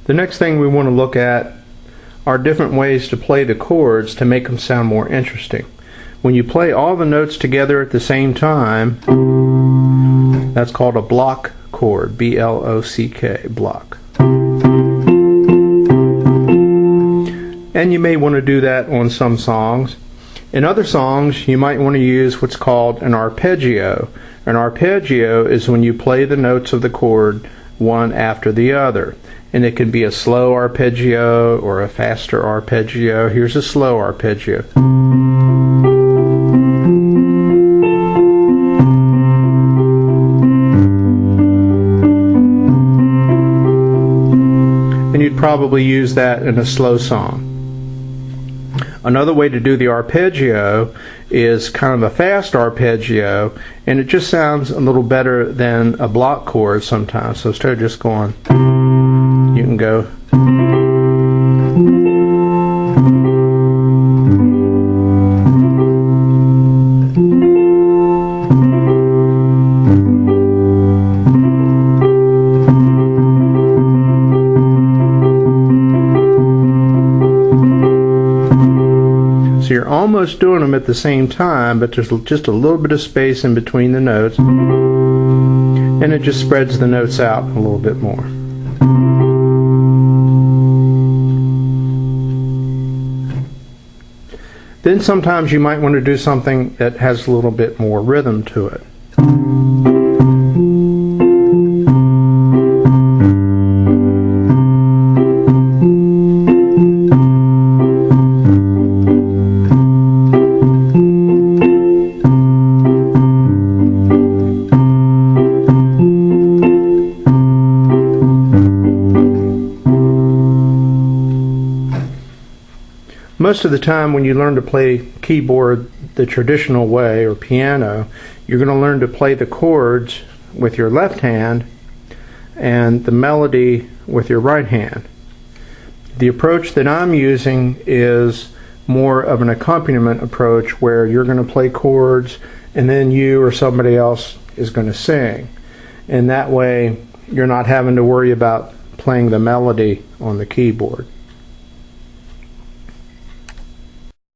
The next thing we want to look at are different ways to play the chords to make them sound more interesting. When you play all the notes together at the same time, that's called a block chord, B-L-O-C-K, block. And you may want to do that on some songs. In other songs, you might want to use what's called an arpeggio. An arpeggio is when you play the notes of the chord one after the other. And it can be a slow arpeggio or a faster arpeggio. Here's a slow arpeggio. And you'd probably use that in a slow song. Another way to do the arpeggio is kind of a fast arpeggio, and it just sounds a little better than a block chord sometimes. So instead of just going, you can go. So you're almost doing them at the same time, but there's just a little bit of space in between the notes, and it just spreads the notes out a little bit more. Then sometimes you might want to do something that has a little bit more rhythm to it. Most of the time when you learn to play keyboard the traditional way, or piano, you're going to learn to play the chords with your left hand and the melody with your right hand. The approach that I'm using is more of an accompaniment approach, where you're going to play chords and then you or somebody else is going to sing. And that way you're not having to worry about playing the melody on the keyboard.